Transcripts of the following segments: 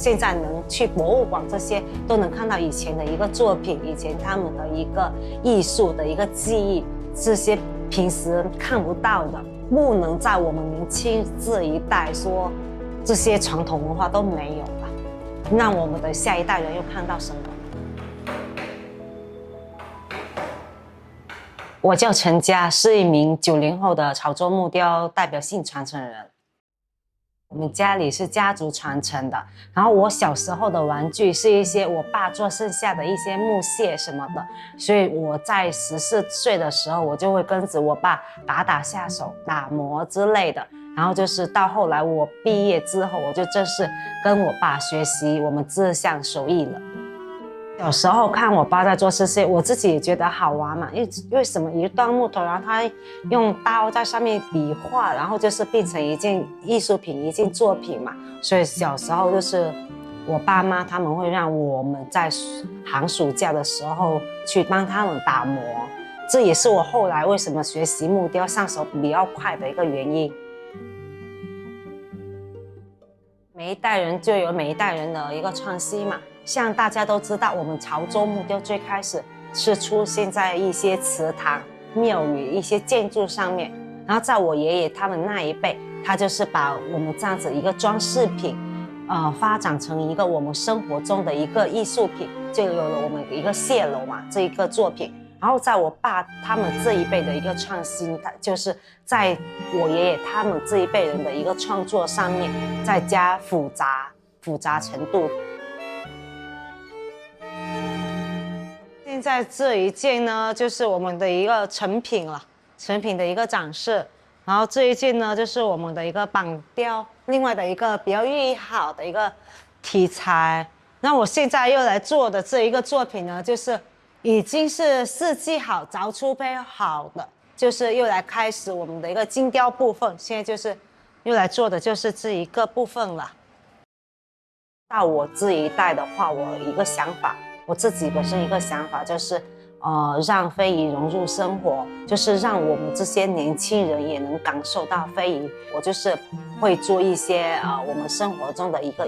现在能去博物馆这些都能看到以前的一个作品，以前他们的一个艺术的一个记忆，这些平时看不到的，不能在我们年轻这一代说这些传统文化都没有了，让我们的下一代人又看到什么？我叫陈佳，是一名90后的潮州木雕代表性传承人。我们家里是家族传承的，然后我小时候的玩具是一些我爸做剩下的一些木屑什么的，所以我在14岁的时候，我就会跟着我爸打下手、打磨之类的。然后就是到后来我毕业之后，我就正式跟我爸学习我们这项手艺了。小时候看我爸在做这些，我自己也觉得好玩嘛，为什么一段木头，然后他用刀在上面笔画，然后就是变成一件艺术品、一件作品嘛。所以小时候就是我爸妈他们会让我们在寒暑假的时候去帮他们打磨，这也是我后来为什么学习木雕上手比较快的一个原因。每一代人就有每一代人的一个创新嘛。像大家都知道，我们潮州木雕最开始是出现在一些祠堂、庙宇、一些建筑上面。然后在我爷爷他们那一辈，他就是把我们这样子一个装饰品，发展成一个我们生活中的一个艺术品，就有了我们一个蟹楼嘛这一个作品。然后在我爸他们这一辈的一个创新，就是在我爷爷他们这一辈人的一个创作上面，再加复杂程度。现在这一件呢，就是我们的一个成品了，成品的一个展示。然后这一件呢，就是我们的一个绑雕，另外的一个比较寓意好的一个题材。那我现在又来做的这一个作品呢，就是已经是设计好、凿出胚好的，就是又来开始我们的一个精雕部分。现在就是又来做的就是这一个部分了。到我这一代的话，我有一个想法。我自己本身一个想法就是，让非遗融入生活，就是让我们这些年轻人也能感受到非遗。我就是会做一些我们生活中的一个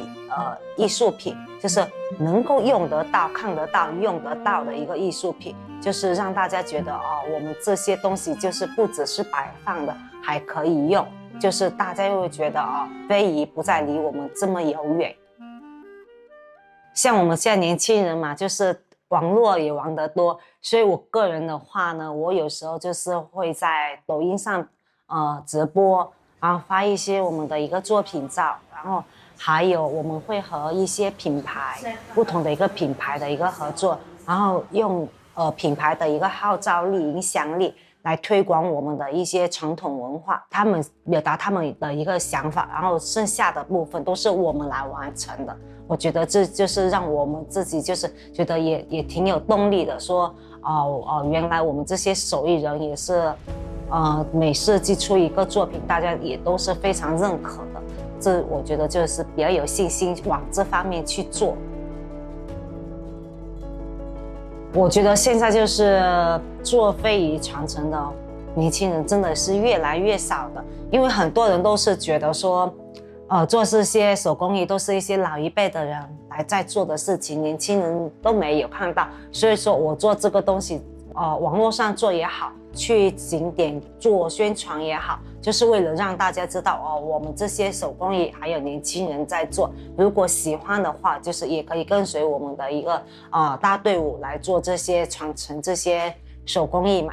艺术品，就是能够用得到、看得到、用得到的一个艺术品，就是让大家觉得我们这些东西就是不只是摆放的，还可以用，就是大家又会觉得非遗不再离我们这么遥远。像我们现在年轻人嘛，就是网络也玩得多，所以我个人的话呢，我有时候就是会在抖音上直播，然后发一些我们的一个作品照，然后还有我们会和一些品牌不同的一个品牌的一个合作，然后用品牌的一个号召力、影响力来推广我们的一些传统文化，他们表达他们的一个想法，然后剩下的部分都是我们来完成的。我觉得这就是让我们自己就是觉得也挺有动力的，说原来我们这些手艺人也是每设计出一个作品，大家也都是非常认可的。这我觉得就是比较有信心往这方面去做。我觉得现在就是做非遗传承的年轻人真的是越来越少的，因为很多人都是觉得说做这些手工艺都是一些老一辈的人来在做的事情，年轻人都没有看到。所以说我做这个东西，网络上做也好，去景点做宣传也好，就是为了让大家知道我们这些手工艺还有年轻人在做。如果喜欢的话，就是也可以跟随我们的一个大队伍来做这些传承这些手工艺嘛。